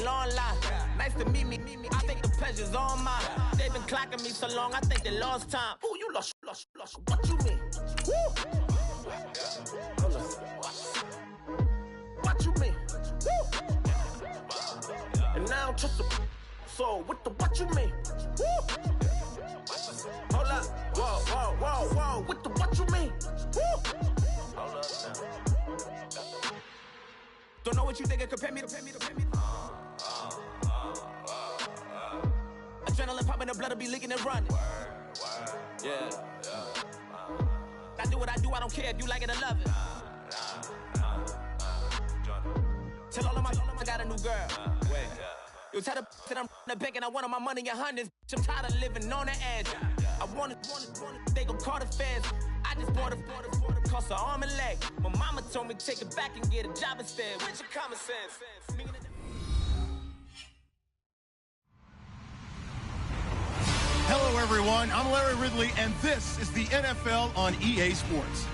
long line. Nice to meet me. I think the pleasure's all mine. They've been clocking me so long, I think they lost time. Ooh, you lost. What you mean? Woo! What you mean? Woo! And now I don't trust the so what you mean? Woo! Hold up. Whoa. What you mean? Woo! Hold up now. Don't know what you think it compare me to. Adrenaline popping, the blood'll be leaking and running. Yeah. I do what I do, I don't care if you like it or love it. Tell all of my I got a new girl. Wait. You tell the that I'm the bank and I want all my money in hundreds. I'm tired of living on the edge. I want it, they gon' call the feds. I just bought a cost an arm and leg. My mama told me take it back and get a job instead. Where's your common sense? Hello, everyone. I'm Larry Ridley, and this is the NFL on EA Sports.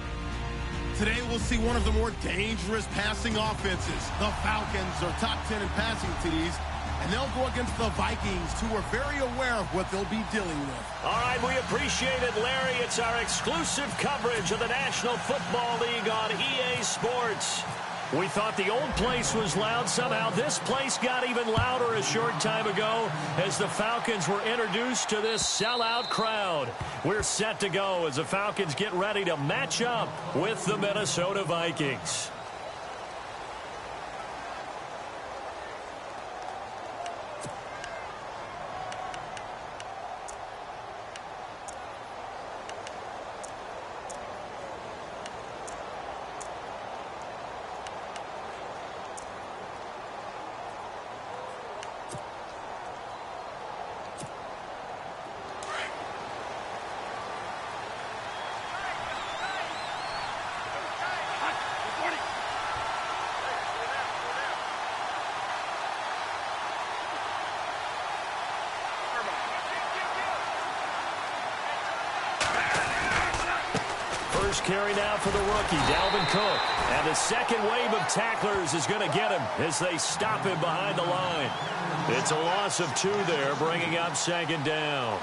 Today, we'll see one of the more dangerous passing offenses. The Falcons are top 10 in passing TDs, and they'll go against the Vikings, who are very aware of what they'll be dealing with. All right, we appreciate it, Larry. It's our exclusive coverage of the National Football League on EA Sports. We thought the old place was loud. Somehow this place got even louder a short time ago as the Falcons were introduced to this sellout crowd. We're set to go as the Falcons get ready to match up with the Minnesota Vikings. First carry now for the rookie, Dalvin Cook. And the second wave of tacklers is going to get him as they stop him behind the line. It's a loss of 2 there, bringing up second down.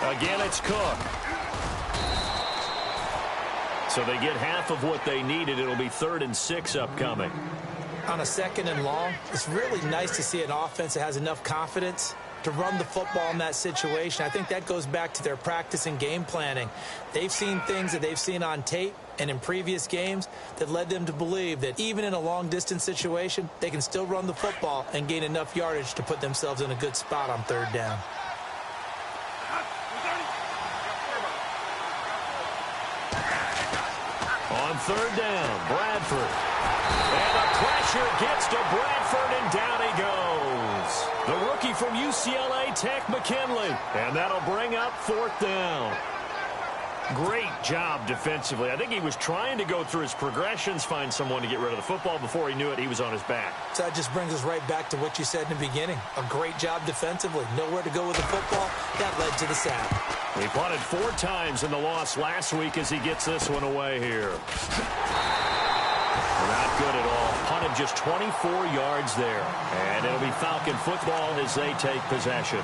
Again, it's Cook. So they get half of what they needed. It'll be 3rd and 6 upcoming. On a 2nd and long, it's really nice to see an offense that has enough confidence to run the football in that situation. I think that goes back to their practice and game planning. They've seen things that they've seen on tape and in previous games that led them to believe that even in a long-distance situation, they can still run the football and gain enough yardage to put themselves in a good spot on 3rd down. On 3rd down, Bradford. And the pressure gets to Bradford, and down he goes. The rookie from UCLA, Tech McKinley. And that'll bring up 4th down. Great job defensively. I think he was trying to go through his progressions, find someone to get rid of the football. Before he knew it, he was on his back. So that just brings us right back to what you said in the beginning. A great job defensively. Nowhere to go with the football. That led to the sack. He punted 4 times in the loss last week as he gets this one away here. Not good at all. Punted just 24 yards there. And it'll be Falcon football as they take possession.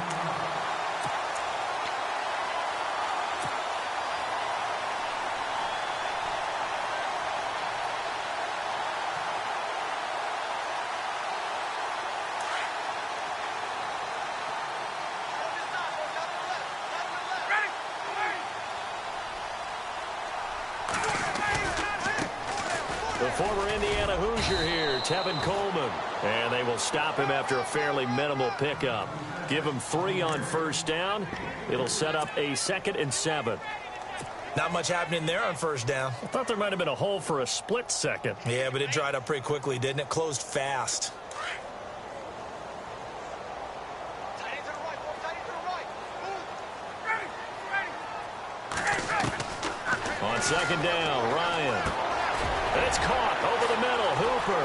The former Indiana Hoosier here, Tevin Coleman. And they will stop him after a fairly minimal pickup. Give him 3 on 1st down. It'll set up a 2nd and 7. Not much happening there on 1st down. I thought there might have been a hole for a split second. Yeah, but it dried up pretty quickly, didn't it? Closed fast. On second down, Ryan. And it's caught over the middle. Hooper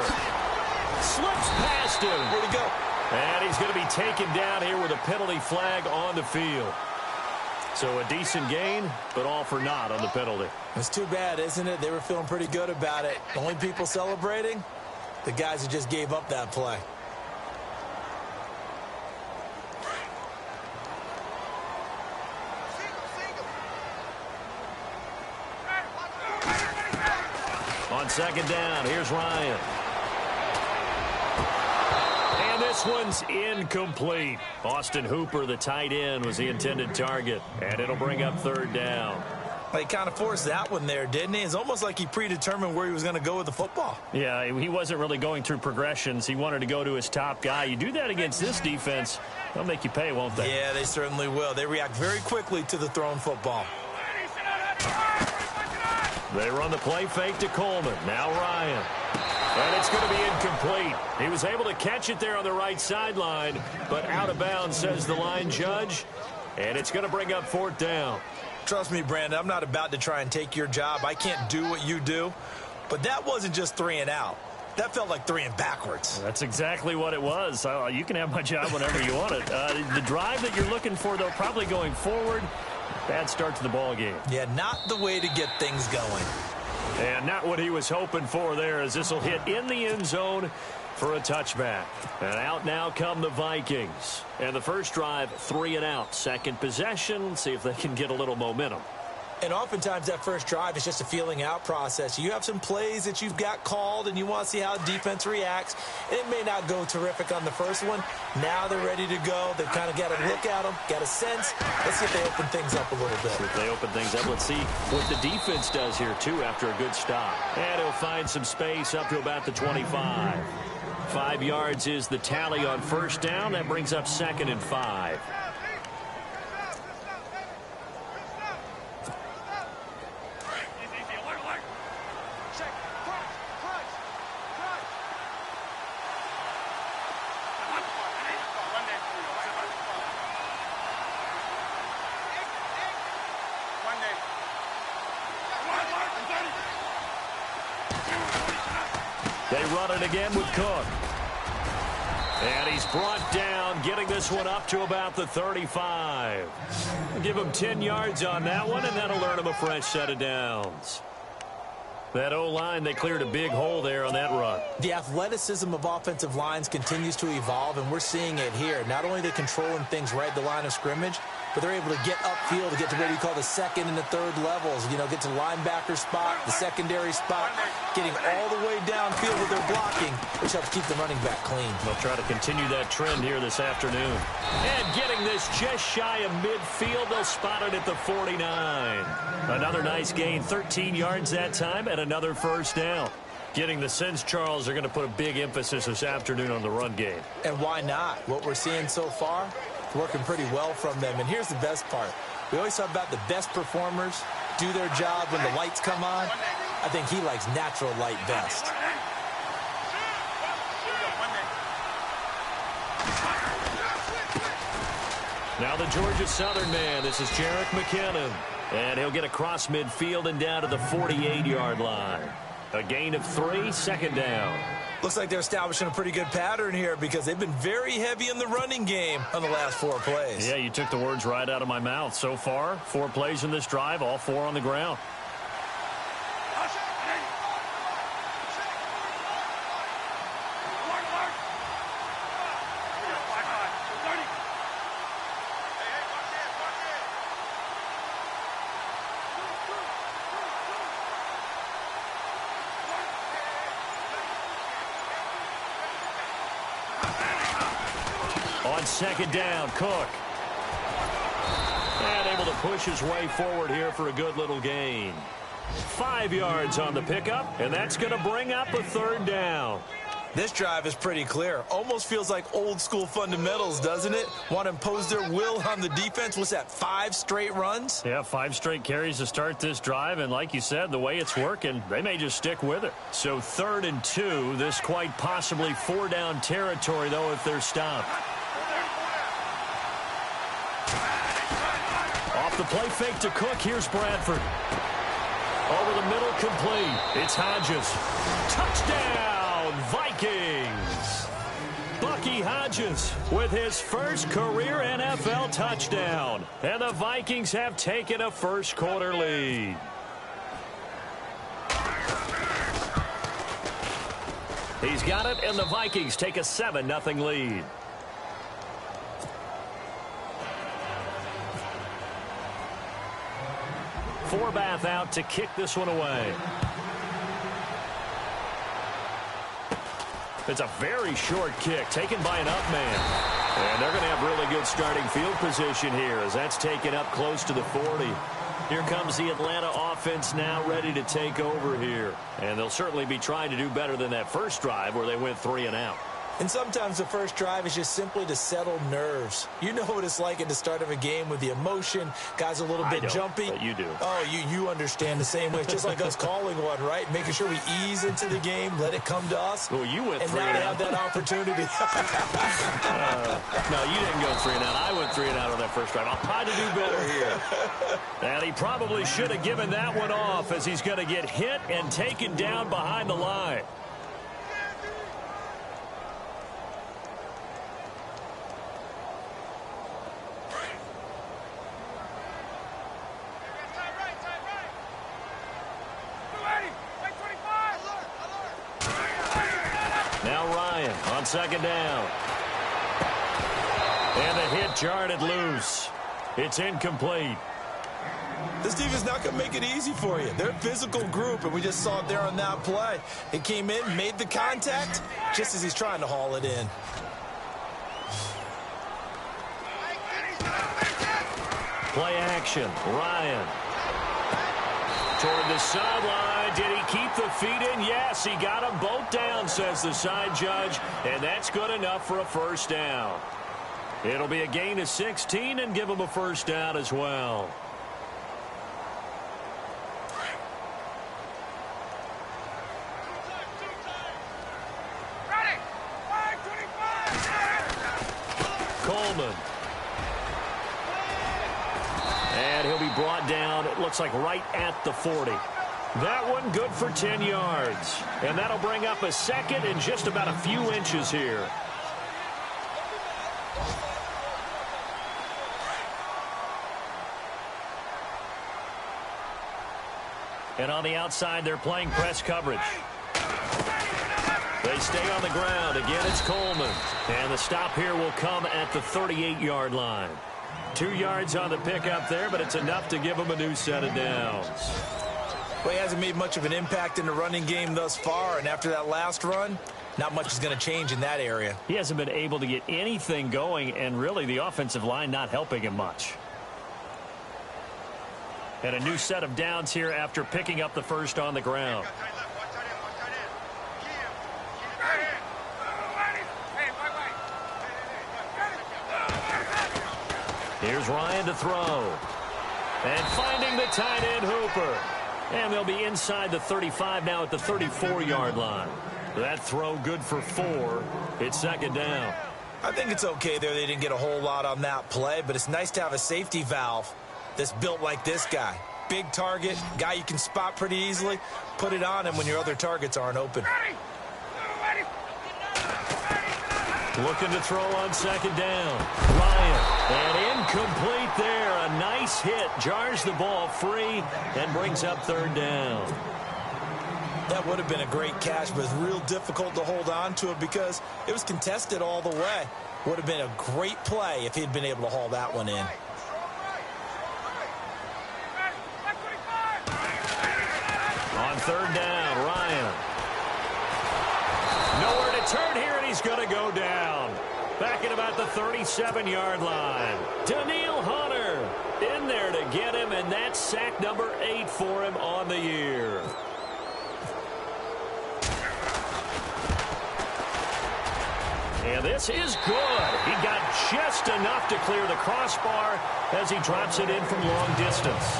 slips past him. Where'd he go? And he's going to be taken down here with a penalty flag on the field. So a decent gain, but all for naught on the penalty. It's too bad, isn't it? They were feeling pretty good about it. The only people celebrating, the guys who just gave up that play. On second down, here's Ryan. And this one's incomplete. Austin Hooper, the tight end, was the intended target. And it'll bring up third down. He kind of forced that one there, didn't he? It's almost like he predetermined where he was going to go with the football. Yeah, he wasn't really going through progressions. He wanted to go to his top guy. You do that against this defense, they'll make you pay, won't they? Yeah, they certainly will. They react very quickly to the thrown football. They run the play fake to Coleman. Now Ryan. And it's going to be incomplete. He was able to catch it there on the right sideline, but out of bounds, says the line judge. And it's going to bring up fourth down. Trust me, Brandon, I'm not about to try and take your job. I can't do what you do. But that wasn't just 3 and out. That felt like 3 and backwards. That's exactly what it was. You can have my job whenever you want it. The drive that you're looking for, though, probably going forward. Bad start to the ball game. Yeah, not the way to get things going. And not what he was hoping for there, as this will hit in the end zone for a touchback. And out now come the Vikings. And the first drive, 3 and out. Second possession, see if they can get a little momentum. And oftentimes that first drive is just a feeling out process. You have some plays that you've got called and you want to see how defense reacts. And it may not go terrific on the first one. Now they're ready to go. They've kind of got a look at them, got a sense. Let's see if they open things up a little bit. If they open things up, let's see what the defense does here, too, after a good stop. And he'll find some space up to about the 25. 5 yards is the tally on first down. That brings up 2nd and 5. They run it again with Cook. And he's brought down, getting this one up to about the 35. Give him 10 yards on that one, and that'll earn him a fresh set of downs. That O-line, they cleared a big hole there on that run. The athleticism of offensive lines continues to evolve, and we're seeing it here. Not only are they controlling things right at the line of scrimmage, but they're able to get upfield to get to what you call the second and the third levels. You know, get to the linebacker spot, the secondary spot, getting all the way downfield with their blocking, which helps keep the running back clean. They'll try to continue that trend here this afternoon. And getting this just shy of midfield, they'll spot it at the 49. Another nice gain, 13 yards that time, and another first down. Getting the sense, Charles, they're going to put a big emphasis this afternoon on the run game. And why not? What we're seeing so far, working pretty well from them. And here's the best part. We always talk about the best performers do their job when the lights come on. I think he likes natural light best. Now the Georgia Southern man. This is Jerick McKinnon. And he'll get across midfield and down to the 48-yard line. A gain of 3, second down. Looks like they're establishing a pretty good pattern here because they've been very heavy in the running game on the last 4 plays. Yeah, you took the words right out of my mouth. So far, 4 plays in this drive, all 4 on the ground. On second down, Cook. And able to push his way forward here for a good little gain. 5 yards on the pickup, and that's going to bring up a third down. This drive is pretty clear. Almost feels like old school fundamentals, doesn't it? Want to impose their will on the defense. What's that, 5 straight runs? Yeah, 5 straight carries to start this drive, and like you said, the way it's working, they may just stick with it. So 3rd and 2, this quite possibly 4-down territory, though, if they're stopped. Off the play fake to Cook, here's Bradford. Over the middle, complete. It's Hodges. Touchdown, Vikings. Bucky Hodges with his first career NFL touchdown. And the Vikings have taken a first-quarter lead. He's got it, and the Vikings take a 7-0 lead. Forbath out to kick this one away. It's a very short kick taken by an up man. And they're going to have really good starting field position here as that's taken up close to the 40. Here comes the Atlanta offense now ready to take over here. And they'll certainly be trying to do better than that first drive where they went 3 and out. And sometimes the first drive is just simply to settle nerves. You know what it's like at the start of a game with the emotion. Guys a little bit jumpy. But you do. Oh, you understand the same way. It's just like us calling one, right? Making sure we ease into the game, let it come to us. Well, you went 3 and out. And now they have that opportunity. No, you didn't go 3 and out. I went 3 and out on that first drive. I'll try to do better here. And he probably should have given that one off as he's going to get hit and taken down behind the line. On second down. And the hit jarred it loose. It's incomplete. This team is not going to make it easy for you. They're a physical group, and we just saw it there on that play. It came in, made the contact, just as he's trying to haul it in. Play action. Ryan. Toward the sideline. Did he keep the feet in? Yes, he got them both down, says the side judge, and that's good enough for a first down. It'll be a gain of 16 and give him a first down as well. Coleman. And he'll be brought down, it looks like right at the 40. That one good for 10 yards. And that'll bring up a second and just about a few inches here. And on the outside, they're playing press coverage. They stay on the ground. Again, it's Coleman. And the stop here will come at the 38-yard line. 2 yards on the pickup there, but it's enough to give him a new set of downs. Well, he hasn't made much of an impact in the running game thus far, and after that last run, not much is going to change in that area. He hasn't been able to get anything going, and really the offensive line not helping him much. And a new set of downs here after picking up the first on the ground. Here's Ryan to throw. And finding the tight end Hooper. And they'll be inside the 35 now at the 34-yard line. That throw good for 4. It's second down. I think it's okay there. They didn't get a whole lot on that play, but it's nice to have a safety valve that's built like this guy. Big target, guy you can spot pretty easily. Put it on him when your other targets aren't open. Looking to throw on second down. Ryan. And incomplete there. A nice hit. Jars the ball free and brings up third down. That would have been a great catch, but it's real difficult to hold on to it because it was contested all the way. Would have been a great play if he'd been able to haul that one in. On third down, Ryan. Nowhere to turn here, and he's going to go down. Back at about the 37-yard line. Daniil Hunter in there to get him, and that's sack number 8 for him on the year. And this is good. He got just enough to clear the crossbar as he drops it in from long distance.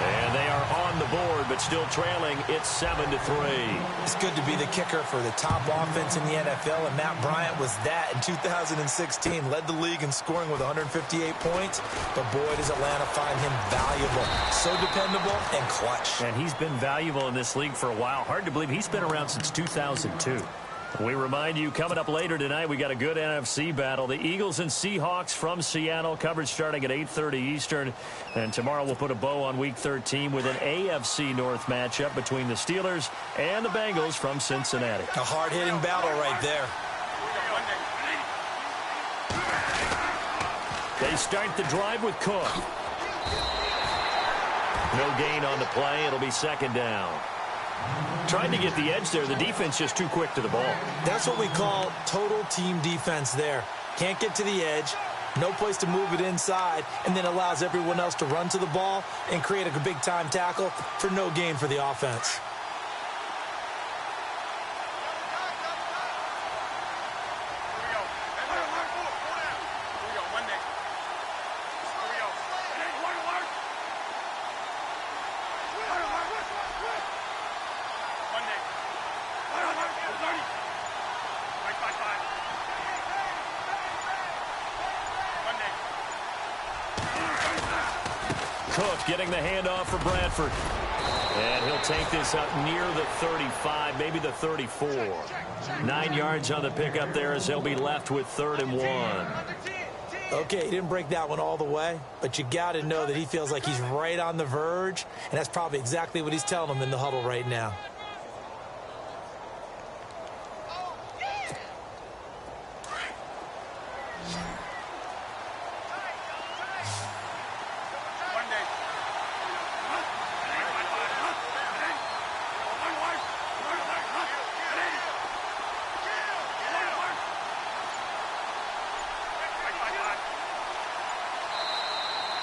And And they are on the board, but still trailing. It's 7-3. It's good to be the kicker for the top offense in the NFL, and Matt Bryant was that in 2016. Led the league in scoring with 158 points, but boy, does Atlanta find him valuable. So dependable and clutch. And he's been valuable in this league for a while. Hard to believe he's been around since 2002. We remind you, coming up later tonight, we got a good NFC battle. The Eagles and Seahawks from Seattle, coverage starting at 8:30 Eastern. And tomorrow we'll put a bow on Week 13 with an AFC North matchup between the Steelers and the Bengals from Cincinnati. A hard-hitting battle right there. They start the drive with Cook. No gain on the play. It'll be second down. Trying to get the edge there. The defense just too quick to the ball. That's what we call total team defense there. Can't get to the edge, no place to move it inside, and then allows everyone else to run to the ball and create a big-time tackle for no gain for the offense. Cook getting the handoff for Bradford. And he'll take this up near the 35, maybe the 34. 9 yards on the pickup there as they'll be left with 3rd and 1. Okay, he didn't break that one all the way, but you got to know that he feels like he's right on the verge, and that's probably exactly what he's telling them in the huddle right now.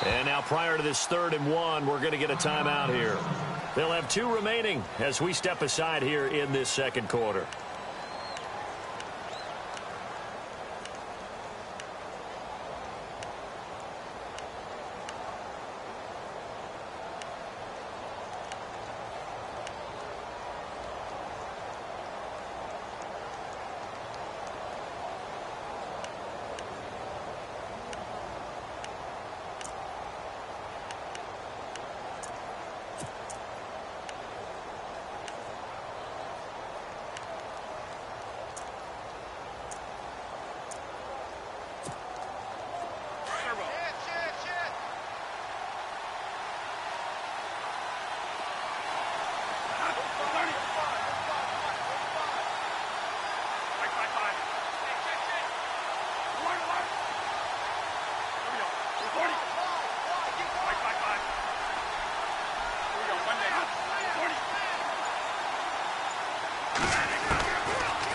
And now prior to this 3rd and 1, we're going to get a timeout here. They'll have 2 remaining as we step aside here in this second quarter.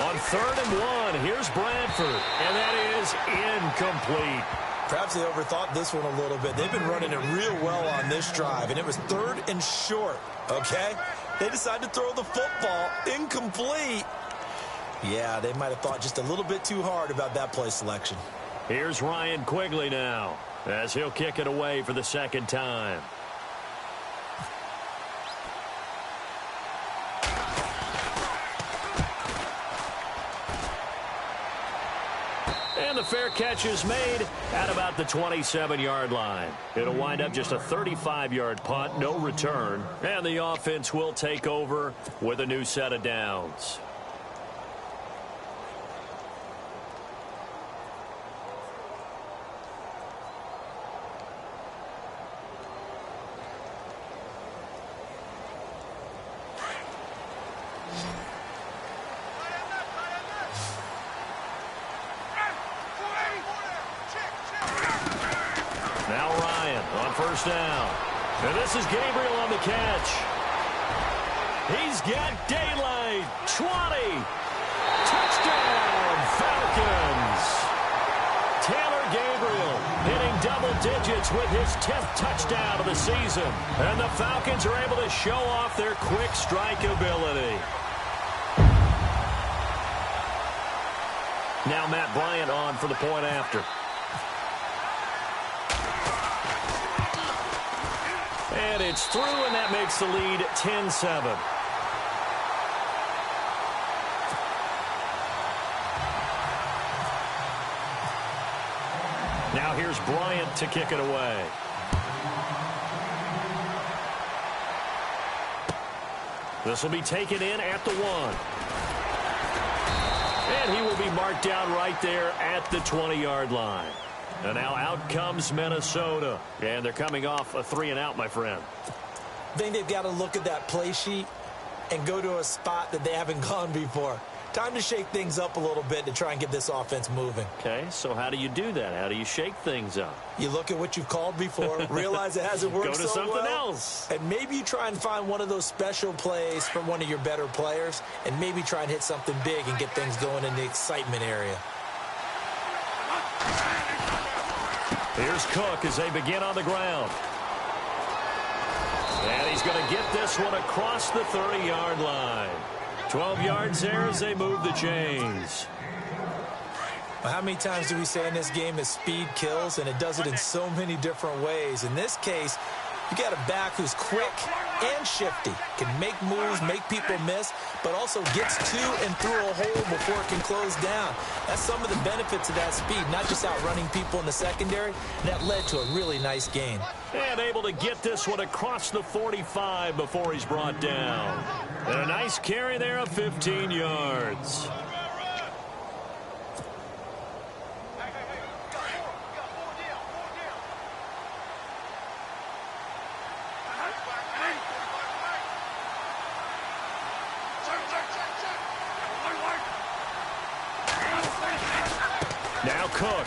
On 3rd and 1, here's Bradford, and that is incomplete. Perhaps they overthought this one a little bit. They've been running it real well on this drive, and it was 3rd and short, okay? They decided to throw the football incomplete. Yeah, they might have thought just a little bit too hard about that play selection. Here's Ryan Quigley now, as he'll kick it away for the second time. And the fair catch is made at about the 27-yard line. It'll wind up just a 35-yard punt, no return, and the offense will take over with a new set of downs. Now Ryan on first down. And this is Gabriel on the catch. He's got daylight. 20. Touchdown, Falcons. Taylor Gabriel hitting double digits with his 10th touchdown of the season. And the Falcons are able to show off their quick strike ability. Now Matt Bryant on for the point after. And it's through, and that makes the lead 10-7. Now here's Bryant to kick it away. This will be taken in at the 1. And he will be marked down right there at the 20-yard line. And now out comes Minnesota. And they're coming off a 3-and-out, my friend. I think they've got to look at that play sheet and go to a spot that they haven't gone before. Time to shake things up a little bit to try and get this offense moving. Okay, so how do you do that? How do you shake things up? You look at what you've called before, realize it hasn't worked so well. Go to something else. And maybe you try and find one of those special plays from one of your better players, and maybe try and hit something big and get things going in the excitement area. Here's Cook as they begin on the ground. And he's going to get this one across the 30-yard line. 12 yards there as they move the chains. Well, how many times do we say in this game that speed kills, and it does it in so many different ways? In this case, you got a back who's quick and shifty, can make moves, make people miss, but also gets to and through a hole before it can close down. That's some of the benefits of that speed, not just outrunning people in the secondary. And that led to a really nice gain. And able to get this one across the 45 before he's brought down. And a nice carry there of 15 yards. Now Cook.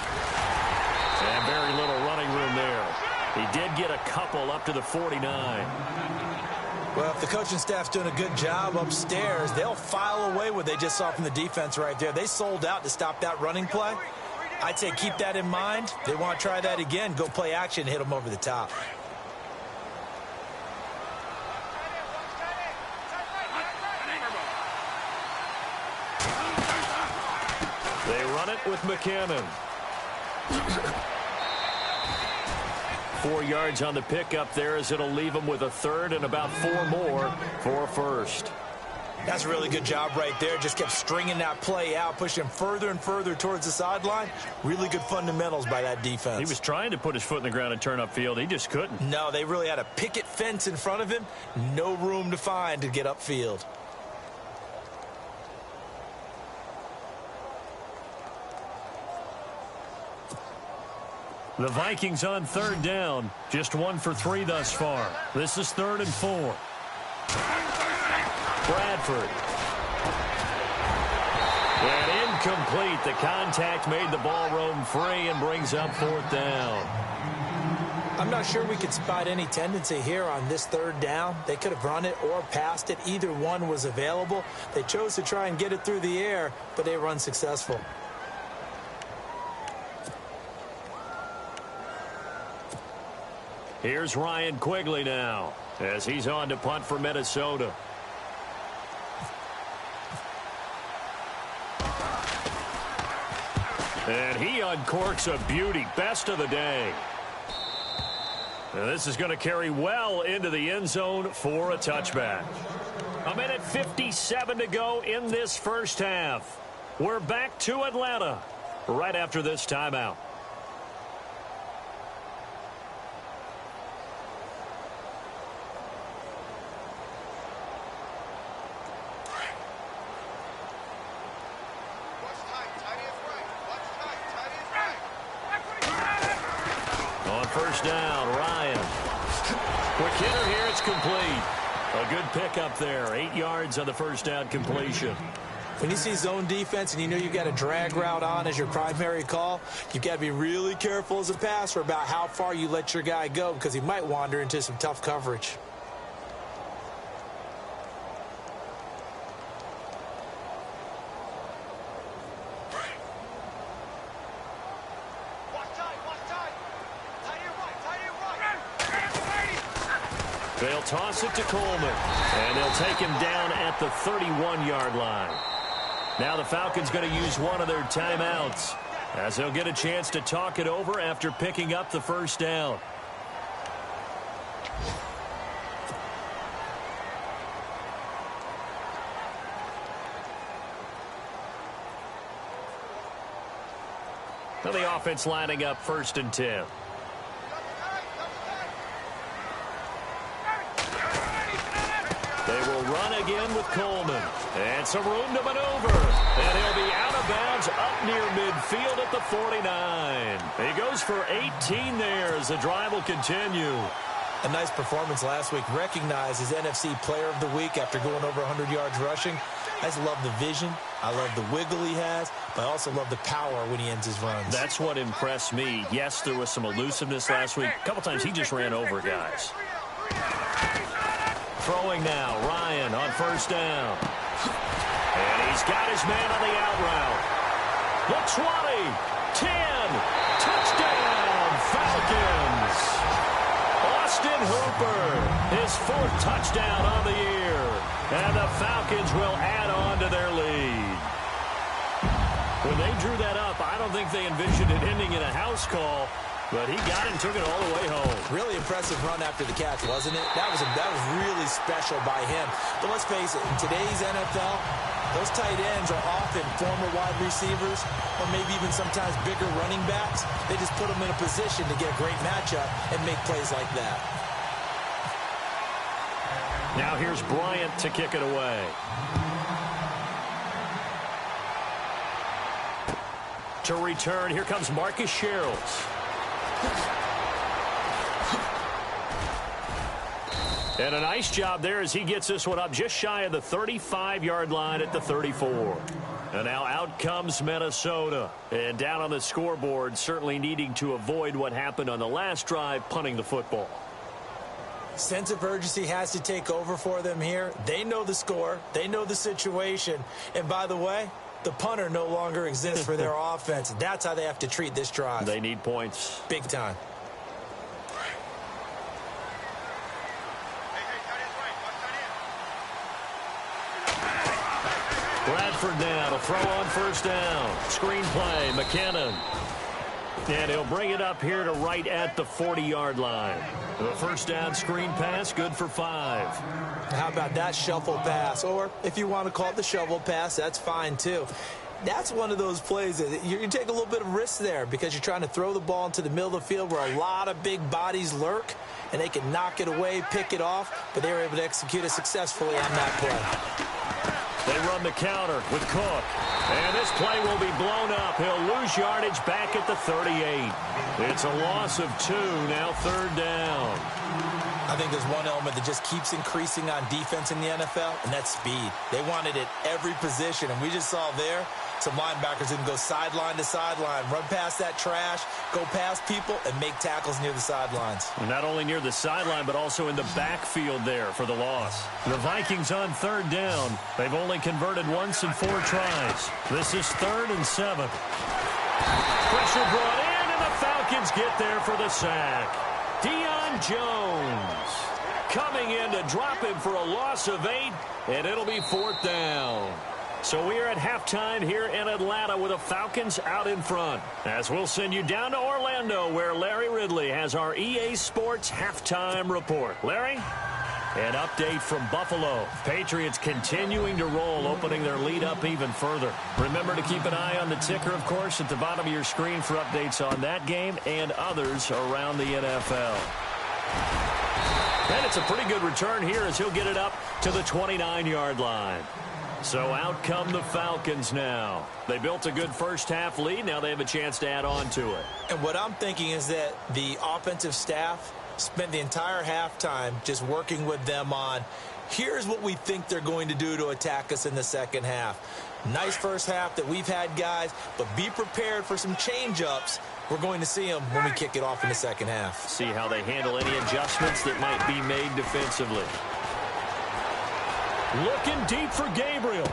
And very little running room there. He did get a couple up to the 49. Well, if the coaching staff's doing a good job upstairs, they'll file away what they just saw from the defense right there. They sold out to stop that running play. I'd say keep that in mind. They want to try that again. Go play action and hit them over the top. They run it with McKinnon. 4 yards on the pickup there as it'll leave them with a third and about 4 more for a first. That's a really good job right there. Just kept stringing that play out, pushing him further and further towards the sideline. Really good fundamentals by that defense. He was trying to put his foot in the ground and turn upfield. He just couldn't. No, they really had a picket fence in front of him. No room to find to get upfield. The Vikings on third down. Just 1 for 3 thus far. This is 3rd and 4. Bradford. And incomplete. The contact made the ball roam free and brings up 4th down. I'm not sure we could spot any tendency here on this 3rd down. They could have run it or passed it. Either one was available. They chose to try and get it through the air, but they were unsuccessful. Here's Ryan Quigley now as he's on to punt for Minnesota. And he uncorks a beauty. Best of the day. Now this is going to carry well into the end zone for a touchback. 1:57 to go in this first half. We're back to Atlanta right after this timeout. First down, Ryan. Quick hitter here, it's complete. A good pickup there. 8 yards on the first down completion. When you see zone defense and you know you've got a drag route on as your primary call, you've got to be really careful as a passer about how far you let your guy go because he might wander into some tough coverage. They'll toss it to Coleman, and they'll take him down at the 31-yard line. Now the Falcons going to use one of their timeouts as they'll get a chance to talk it over after picking up the first down. So the offense lining up 1st and 10. They will run again with Coleman. And some room to maneuver. And he'll be out of bounds up near midfield at the 49. He goes for 18 there as the drive will continue. A nice performance last week. Recognized as NFC Player of the Week after going over 100 yards rushing. I just love the vision. I love the wiggle he has, but I also love the power when he ends his runs. That's what impressed me. Yes, there was some elusiveness last week. A couple times he just ran over guys. Throwing now, Ryan on 1st down. And he's got his man on the out route. The 20, 10, touchdown, Falcons. Austin Hooper, his 4th touchdown on the year. And the Falcons will add on to their lead. When they drew that up, I don't think they envisioned it ending in a house call. But he got it and took it all the way home. Really impressive run after the catch, wasn't it? That was really special by him. But let's face it, in today's NFL, those tight ends are often former wide receivers or maybe even sometimes bigger running backs. They just put them in a position to get a great matchup and make plays like that. Now here's Bryant to kick it away. To return, here comes Marcus Sherrills. And a nice job there as he gets this one up just shy of the 35-yard line at the 34. And now out comes Minnesota. And down on the scoreboard, certainly needing to avoid what happened on the last drive, punting the football. Sense of urgency has to take over for them here. They know the score. They know the situation. And by the way, the punter no longer exists for their offense. That's how they have to treat this drive. They need points. Big time. Bradford now to throw on 1st down. Screen play, McKinnon. And he'll bring it up here to right at the 40-yard line. The 1st down screen pass, good for 5. How about that shuffle pass? Or if you want to call it the shovel pass, that's fine too. That's one of those plays that you take a little bit of risk there because you're trying to throw the ball into the middle of the field where a lot of big bodies lurk, and they can knock it away, pick it off, but they were able to execute it successfully on that play. They run the counter with Cook. And this play will be blown up. He'll lose yardage back at the 38. It's a loss of 2, now 3rd down. I think there's one element that just keeps increasing on defense in the NFL, and that's speed. They want it at every position, and we just saw there some linebackers that can go sideline to sideline, run past that trash, go past people, and make tackles near the sidelines. And not only near the sideline, but also in the backfield there for the loss. The Vikings on 3rd down. They've only converted once in 4 tries. This is 3rd and 7. Pressure brought in, and the Falcons get there for the sack. Deion Jones coming in to drop him for a loss of 8, and it'll be 4th down. So we are at halftime here in Atlanta with the Falcons out in front. As we'll send you down to Orlando where Larry Ridley has our EA Sports halftime report. Larry? An update from Buffalo. Patriots continuing to roll, opening their lead up even further. Remember to keep an eye on the ticker, of course, at the bottom of your screen for updates on that game and others around the NFL. And it's a pretty good return here as he'll get it up to the 29-yard line. So out come the Falcons now. They built a good first half lead. Now they have a chance to add on to it. And what I'm thinking is that the offensive staff spent the entire halftime just working with them on, here's what we think they're going to do to attack us in the second half. Nice first half that we've had, guys, but be prepared for some change-ups. We're going to see them when we kick it off in the second half. See how they handle any adjustments that might be made defensively. Looking deep for Gabriel.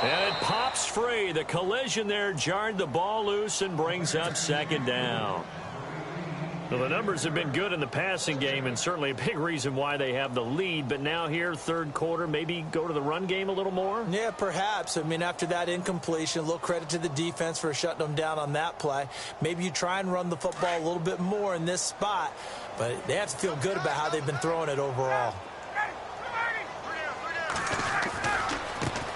And it pops free. The collision there jarred the ball loose and brings up 2nd down. Well, the numbers have been good in the passing game and certainly a big reason why they have the lead. But now here, 3rd quarter, maybe go to the run game a little more? Yeah, perhaps. I mean, after that incompletion, a little credit to the defense for shutting them down on that play. Maybe you try and run the football a little bit more in this spot. But they have to feel good about how they've been throwing it overall.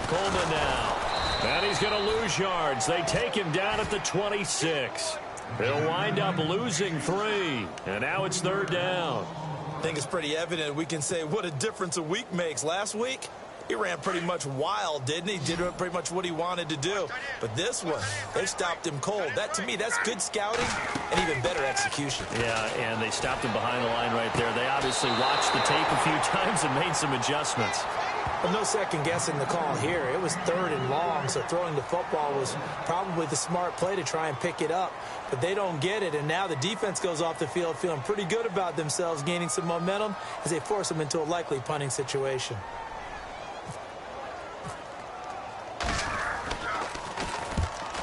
Coleman now. And he's going to lose yards. They take him down at the 26. He'll wind up losing 3. And now it's 3rd down. I think it's pretty evident. We can say what a difference a week makes. Last week, he ran pretty much wild, didn't he? Did pretty much what he wanted to do. But this one, they stopped him cold. That, to me, that's good scouting and even better execution. Yeah, and they stopped him behind the line right there. They obviously watched the tape a few times and made some adjustments. Well, no second guessing the call here. It was 3rd and long, so throwing the football was probably the smart play to try and pick it up. But they don't get it, and now the defense goes off the field feeling pretty good about themselves, gaining some momentum as they force them into a likely punting situation.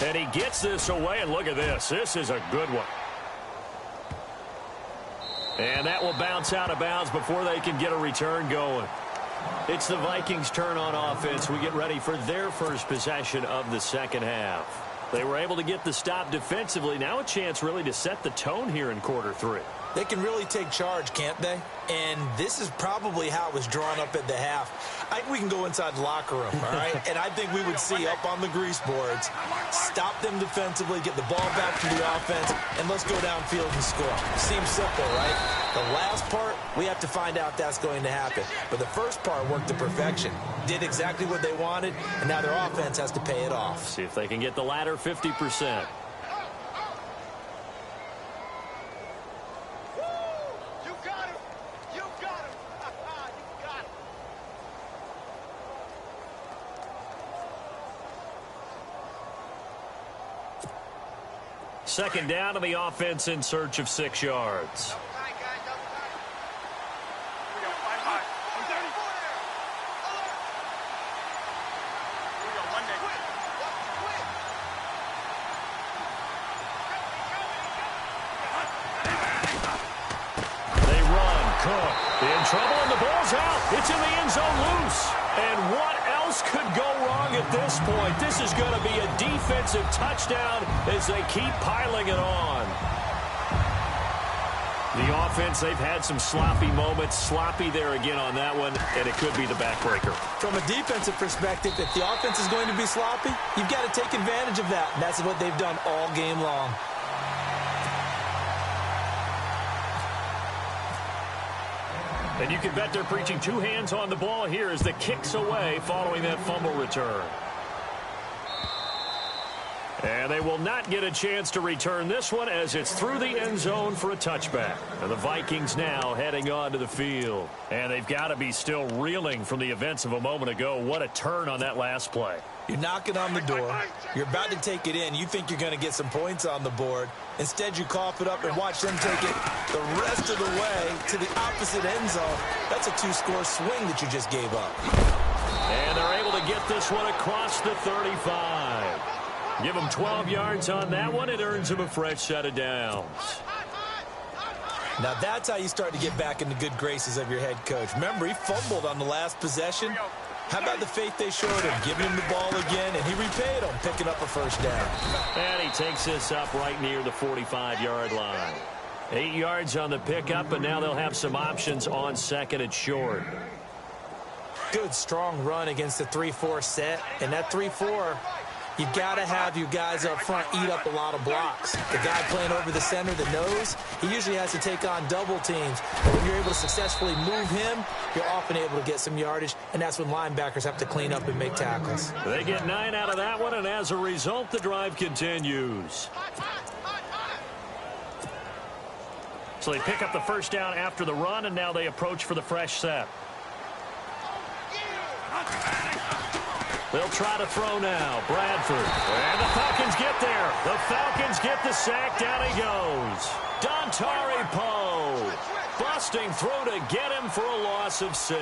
And he gets this away, and look at this. This is a good one. And that will bounce out of bounds before they can get a return going. It's the Vikings' turn on offense. We get ready for their first possession of the second half. They were able to get the stop defensively. Now a chance really to set the tone here in quarter 3. They can really take charge, can't they? And this is probably how it was drawn up at the half. I think we can go inside the locker room, all right? And I think we would see up on the grease boards, stop them defensively, get the ball back to the offense, and let's go downfield and score. Seems simple, right? The last part, we have to find out if that's going to happen. But the first part worked to perfection. Did exactly what they wanted, and now their offense has to pay it off. See if they can get the latter 50%. Second down, and the offense in search of 6 yards. They run. Cook in trouble, and the ball's out. It's in the end zone loose. And what else could go wrong at this point? This is going to be a defensive touchdown as they keep piling it on. The offense, they've had some sloppy moments. Sloppy there again on that one, and it could be the backbreaker. From a defensive perspective, if the offense is going to be sloppy, you've got to take advantage of that. And that's what they've done all game long. And you can bet they're preaching 2 hands on the ball here as the kick's away following that fumble return. And they will not get a chance to return this one as it's through the end zone for a touchback. And the Vikings now heading on to the field. And they've got to be still reeling from the events of a moment ago. What a turn on that last play. You're knocking on the door. You're about to take it in. You think you're going to get some points on the board. Instead, you cough it up and watch them take it the rest of the way to the opposite end zone. That's a 2-score swing that you just gave up. And they're able to get this one across the 35. Give them 12 yards on that one. It earns them a fresh set of downs. Now that's how you start to get back in the good graces of your head coach. Remember, he fumbled on the last possession. How about the faith they showed him, giving him the ball again, and he repaid him, picking up a first down. And he takes this up right near the 45-yard line. 8 yards on the pickup, and now they'll have some options on second and short. Good, strong run against the 3-4 set, and that 3-4... you've got to have your guys up front eat up a lot of blocks. The guy playing over the center, the nose, he usually has to take on double teams. But when you're able to successfully move him, you're often able to get some yardage, and that's when linebackers have to clean up and make tackles. They get 9 out of that one, and as a result, the drive continues. So they pick up the first down after the run, and now they approach for the fresh set. They'll try to throw now. Bradford. And the Falcons get there. The Falcons get the sack. Down he goes. Dontari Poe. Busting through to get him for a loss of 6.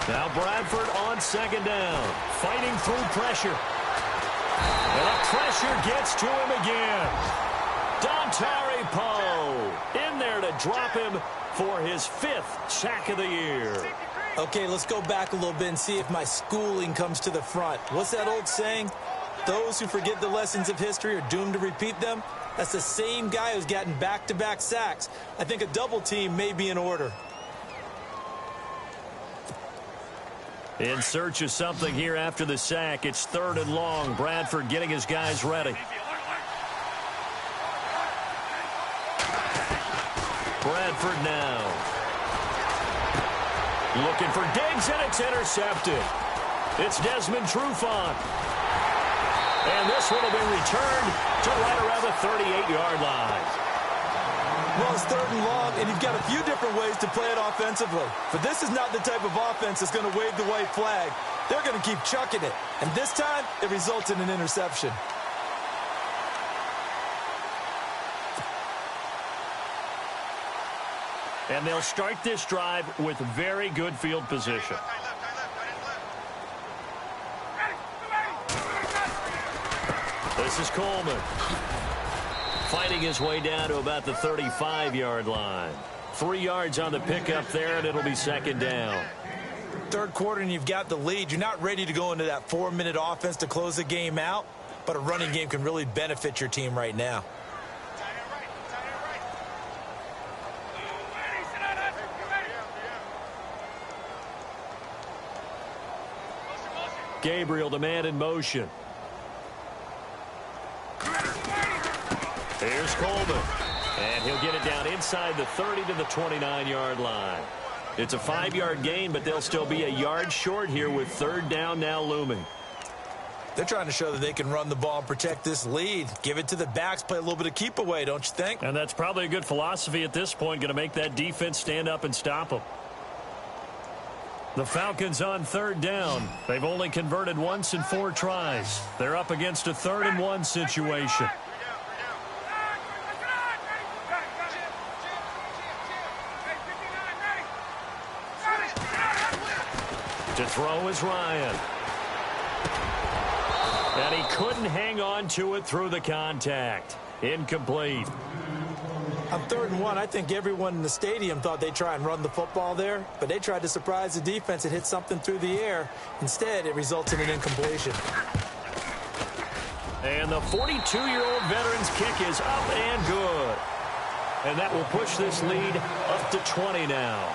Now Bradford on second down. Fighting through pressure. And the pressure gets to him again. Dontari Poe in there to drop him for his 5th sack of the year. Okay, let's go back a little bit and see if my schooling comes to the front. What's that old saying? Those who forget the lessons of history are doomed to repeat them. That's the same guy who's gotten back-to-back sacks. I think a double team may be in order. In search of something here after the sack. It's 3rd and long. Bradford getting his guys ready. Bradford now. Looking for Diggs, and it's intercepted. It's Desmond Trufant. And this one will be returned to right around the 38-yard line. Well, it's 3rd and long, and you've got a few different ways to play it offensively. But this is not the type of offense that's going to wave the white flag. They're going to keep chucking it. And this time, it results in an interception. And they'll start this drive with very good field position. This is Coleman. Fighting his way down to about the 35-yard line. 3 yards on the pickup there, and it'll be 2nd down. 3rd quarter, and you've got the lead. You're not ready to go into that 4-minute offense to close the game out, but a running game can really benefit your team right now. Gabriel, the man in motion. Here's Coleman. And he'll get it down inside the 30 to the 29-yard line. It's a 5-yard gain, but they'll still be a yard short here with 3rd down now looming. They're trying to show that they can run the ball and protect this lead. Give it to the backs, play a little bit of keep away, don't you think? And that's probably a good philosophy at this point, going to make that defense stand up and stop them. The Falcons on 3rd down. They've only converted once in 4 tries. They're up against a 3rd and 1 situation. To throw is Ryan. And he couldn't hang on to it through the contact. Incomplete. On 3rd and 1, I think everyone in the stadium thought they'd try and run the football there, but they tried to surprise the defense and hit something through the air. Instead, it results in an incompletion. And the 42-year-old veteran's kick is up and good. And that will push this lead up to 20 now.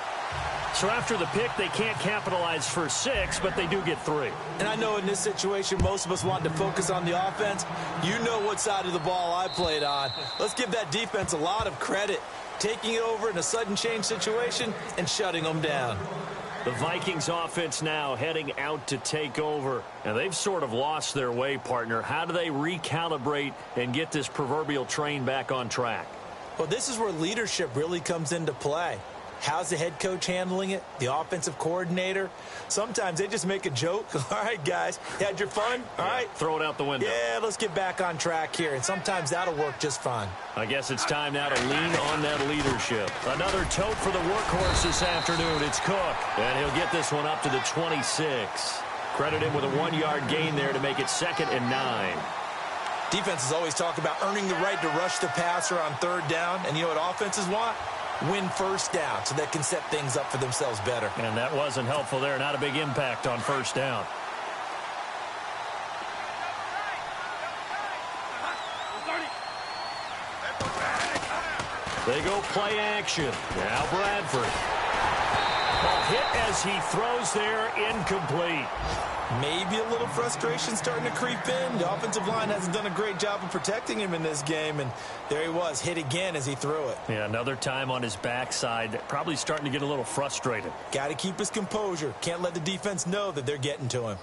So after the pick, they can't capitalize for 6, but they do get 3. And I know in this situation, most of us want to focus on the offense. You know what side of the ball I played on. Let's give that defense a lot of credit. Taking it over in a sudden change situation and shutting them down. The Vikings offense now heading out to take over. And they've sort of lost their way, partner. How do they recalibrate and get this proverbial train back on track? Well, this is where leadership really comes into play. How's the head coach handling it? The offensive coordinator? Sometimes they just make a joke. All right, guys, you had your fun? All right. Throw it out the window. Yeah, let's get back on track here. And sometimes that'll work just fine. I guess it's time now to lean on that leadership. Another tote for the workhorse this afternoon. It's Cook. And he'll get this one up to the 26. Credit him with a 1-yard gain there to make it 2nd and 9. Defenses always talk about earning the right to rush the passer on 3rd down. And you know what offenses want? Win 1st down so they can set things up for themselves better. And that wasn't helpful there. Not a big impact on 1st down. They go play action. Now Bradford. Ball hit as he throws there, incomplete. Maybe a little frustration starting to creep in. The offensive line hasn't done a great job of protecting him in this game, and there he was, hit again as he threw it. Yeah, another time on his backside, probably starting to get a little frustrated. Got to keep his composure. Can't let the defense know that they're getting to him.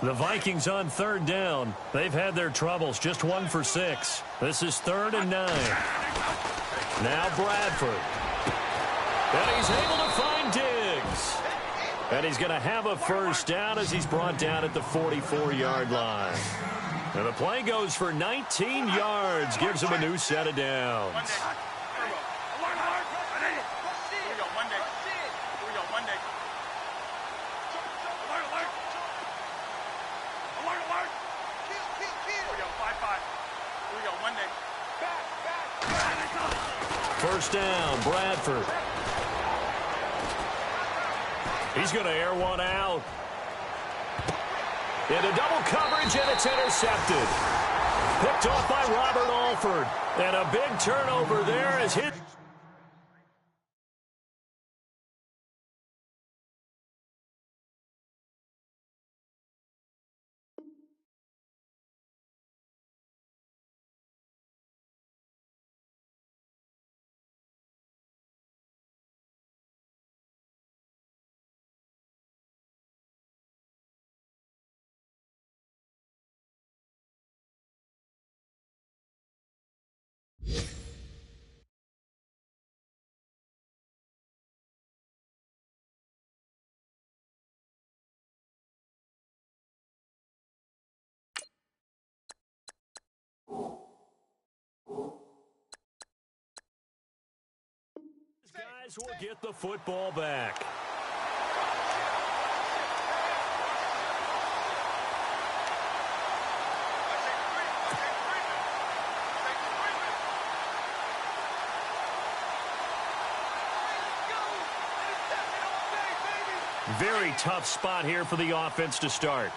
The Vikings on 3rd down. They've had their troubles, just 1 for 6. This is 3rd and 9. Now Bradford. And he's able to find Diggs. And he's going to have a 1st down as he's brought down at the 44-yard line. And the play goes for 19 yards, gives him a new set of downs. First down, Bradford. He's going to air one out. Into double coverage, and it's intercepted. Picked off by Robert Alford. And a big turnover there as hit. Guys will get the football back. Very tough spot here for the offense to start.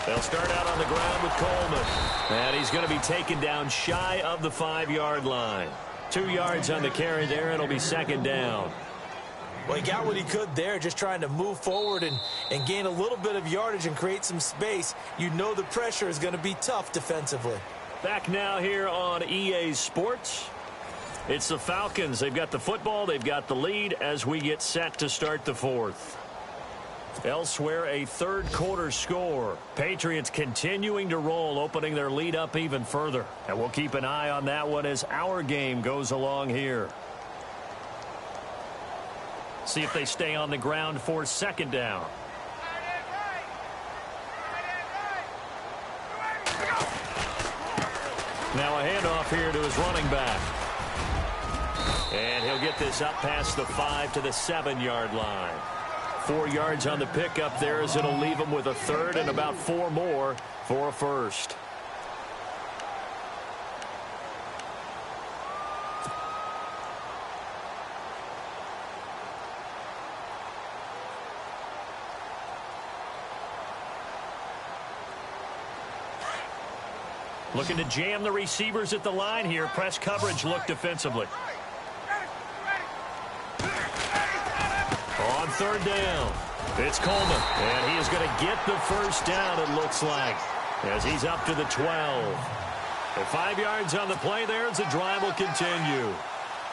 They'll start out on the ground with Coleman. And he's going to be taken down shy of the 5-yard line. 2 yards on the carry there. It'll be second down. Well, he got what he could there, just trying to move forward and gain a little bit of yardage and create some space. You know the pressure is going to be tough defensively. Back now here on EA Sports. It's the Falcons. They've got the football. They've got the lead as we get set to start the fourth. Elsewhere, a third-quarter score. Patriots continuing to roll, opening their lead up even further. And we'll keep an eye on that one as our game goes along here. See if they stay on the ground for second down. Now a handoff here to his running back. And he'll get this up past the 5 to the 7-yard line. 4 yards on the pickup there as it'll leave him with a third and about 4 more for a first. Looking to jam the receivers at the line here. Press coverage look defensively. On third down, it's Coleman. And he is going to get the first down, it looks like, as he's up to the 12. And 5 yards on the play there as the drive will continue.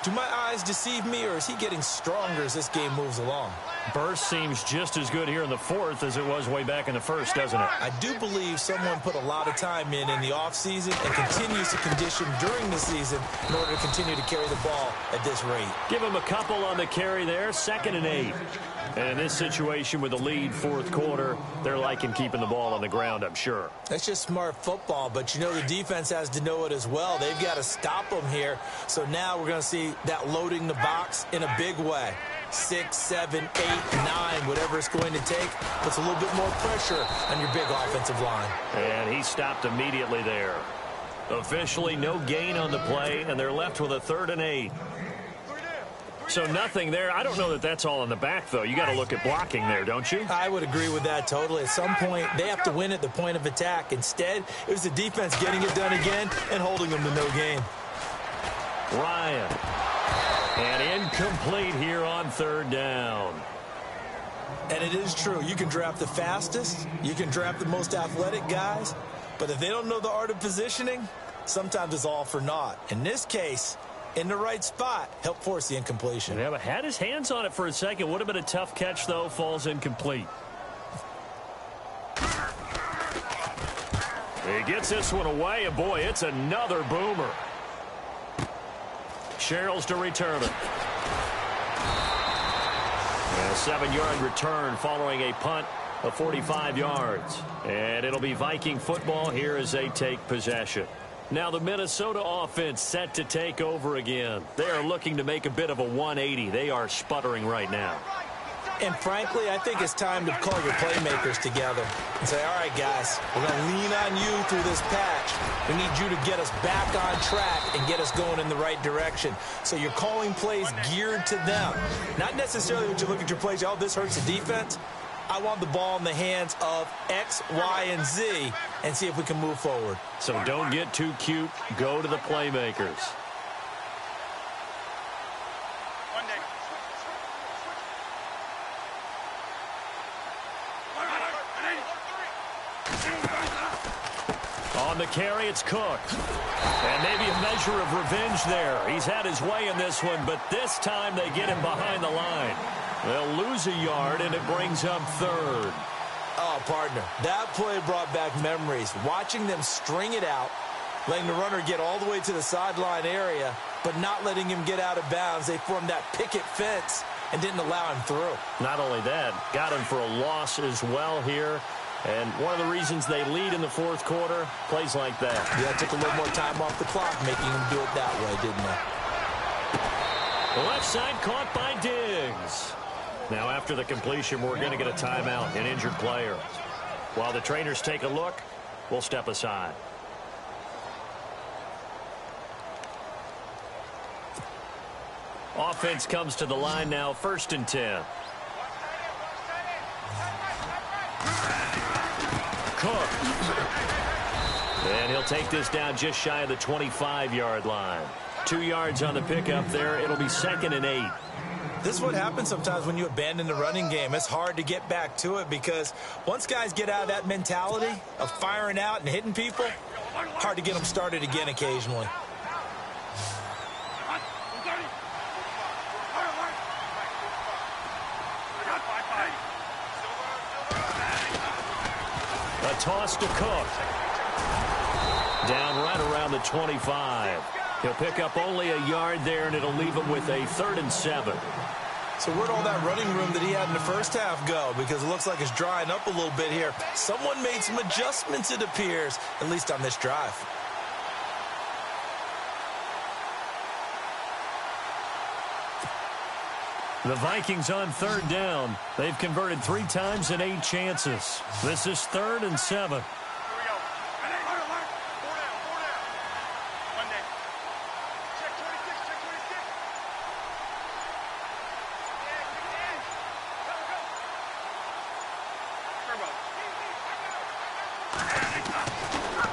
Do my eyes deceive me, or is he getting stronger as this game moves along? Burst seems just as good here in the fourth as it was way back in the first, doesn't it? I do believe someone put a lot of time in the offseason and continues to condition during the season in order to continue to carry the ball at this rate. Give him a couple on the carry there, 2nd and 8. And in this situation with the lead fourth quarter, they're liking keeping the ball on the ground, I'm sure. That's just smart football, but you know the defense has to know it as well. They've got to stop them here. So now we're going to see that loading the box in a big way. 6, 7, 8, 9, whatever it's going to take, puts a little bit more pressure on your big offensive line. And he stopped immediately there. Officially no gain on the play, and they're left with a 3rd and 8. So nothing there. I don't know that that's all in the back, though. You got to look at blocking there, don't you? I would agree with that totally. At some point, they have to win at the point of attack. Instead, it was the defense getting it done again and holding them to no gain. Ryan. And incomplete here on 3rd down. And it is true. You can draft the fastest. You can draft the most athletic guys. But if they don't know the art of positioning, sometimes it's all for naught. In this case, in the right spot, help force the incompletion. Yeah, but had his hands on it for a second. Would have been a tough catch, though. Falls incomplete. He gets this one away, and boy, it's another boomer. Sherrills to return it. And a 7-yard return following a punt of 45 yards. And it'll be Viking football here as they take possession. Now the Minnesota offense set to take over again. They are looking to make a bit of a 180. They are sputtering right now. And frankly, I think it's time to call your playmakers together and say, all right, guys, we're going to lean on you through this patch. We need you to get us back on track and get us going in the right direction. So you're calling plays geared to them. Not necessarily when you look at your plays, oh, this hurts the defense. I want the ball in the hands of X, Y, and Z and see if we can move forward. So don't get too cute. Go to the playmakers. On the carry, it's Cook. And maybe a measure of revenge there. He's had his way in this one, but this time they get him behind the line. They'll lose a yard, and it brings up third. Oh, partner, that play brought back memories. Watching them string it out, letting the runner get all the way to the sideline area, but not letting him get out of bounds. They formed that picket fence and didn't allow him through. Not only that, got him for a loss as well here. And one of the reasons they lead in the fourth quarter, plays like that. Yeah, took a little more time off the clock, making him do it that way, didn't they? The left side caught by Diggs. Now, after the completion, we're going to get a timeout, an injured player. While the trainers take a look, we'll step aside. Offense comes to the line now, 1st and 10. Cook. And he'll take this down just shy of the 25-yard line. 2 yards on the pickup there. It'll be 2nd and 8. This is what happens sometimes when you abandon the running game. It's hard to get back to it because once guys get out of that mentality of firing out and hitting people, hard to get them started again occasionally. A toss to Cook. Down right around the 25. He'll pick up only a yard there, and it'll leave him with a 3rd and 7. So where'd all that running room that he had in the first half go? Because it looks like it's drying up a little bit here. Someone made some adjustments, it appears, at least on this drive. The Vikings on 3rd down. They've converted 3 times in 8 chances. This is 3rd and 7.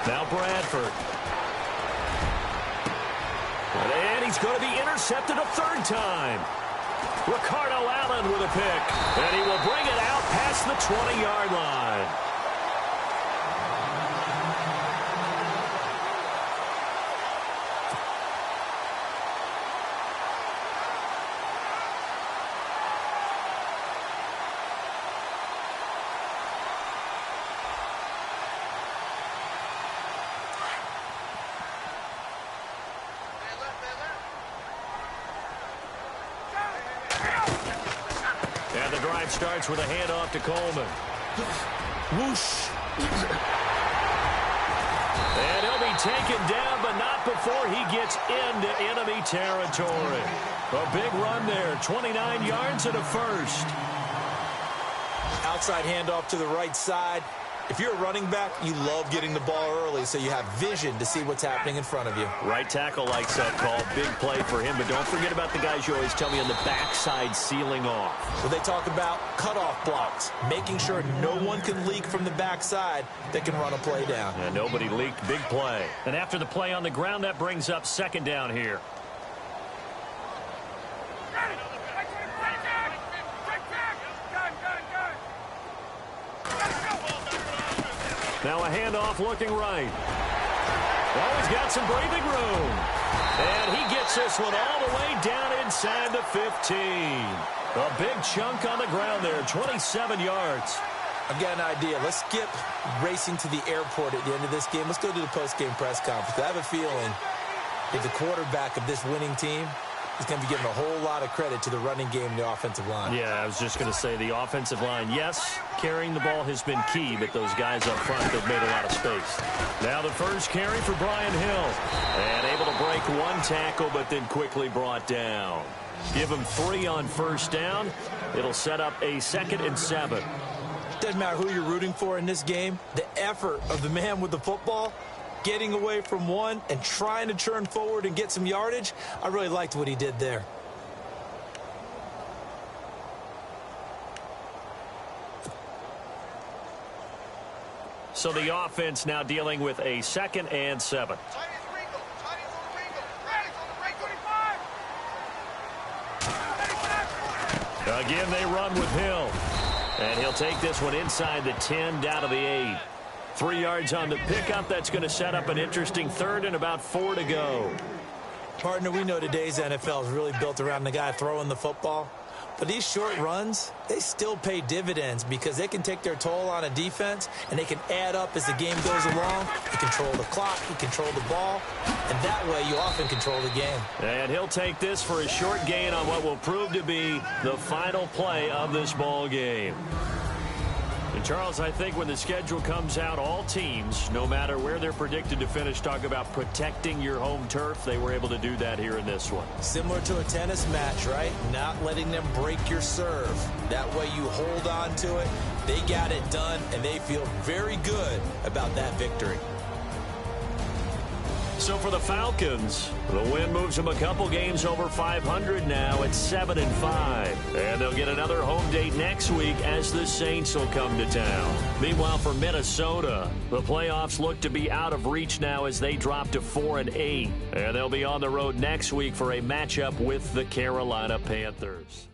Now Bradford. And he's going to be intercepted a 3rd time. Ricardo Allen with a pick. And he will bring it out past the 20-yard line. And the drive starts with a handoff to Coleman. Whoosh. And he'll be taken down, but not before he gets into enemy territory. A big run there, 29 yards and a 1st. Outside handoff to the right side. If you're a running back, you love getting the ball early so you have vision to see what's happening in front of you. Right tackle likes that call. Big play for him, but don't forget about the guys you always tell me on the backside sealing off. Well, they talk about cutoff blocks, making sure no one can leak from the backside that can run a play down. And nobody leaked. Big play. And after the play on the ground, that brings up 2nd down here. Now a handoff looking right. Oh, he's got some breathing room. And he gets this one all the way down inside the 15. A big chunk on the ground there, 27 yards. I've got an idea. Let's skip racing to the airport at the end of this game. Let's go to the post-game press conference. I have a feeling that the quarterback of this winning team is going to be giving a whole lot of credit to the running game and the offensive line. Yeah, I was just going to say the offensive line, yes, carrying the ball has been key, but those guys up front, they've made a lot of space. Now the first carry for Brian Hill. And able to break one tackle, but then quickly brought down. Give him 3 on first down. It'll set up a 2nd and 7. Doesn't matter who you're rooting for in this game. The effort of the man with the football, getting away from one and trying to turn forward and get some yardage, I really liked what he did there. So the offense now dealing with a 2nd and 7. Again, they run with Hill. And he'll take this one inside the 10, down to the 8. 3 yards on the pickup. That's going to set up an interesting 3rd and about 4 to go. Partner, we know today's NFL is really built around the guy throwing the football. But these short runs, they still pay dividends because they can take their toll on a defense, and they can add up as the game goes along. You control the clock, you control the ball, and that way you often control the game. And he'll take this for a short gain on what will prove to be the final play of this ball game. And Charles, I think when the schedule comes out, all teams, no matter where they're predicted to finish, talk about protecting your home turf. They were able to do that here in this one. Similar to a tennis match, right? Not letting them break your serve. That way you hold on to it. They got it done, and they feel very good about that victory. So for the Falcons, the win moves them a couple games over 500 now at 7-5. And they'll get another home date next week as the Saints will come to town. Meanwhile, for Minnesota, the playoffs look to be out of reach now as they drop to 4-8. And they'll be on the road next week for a matchup with the Carolina Panthers.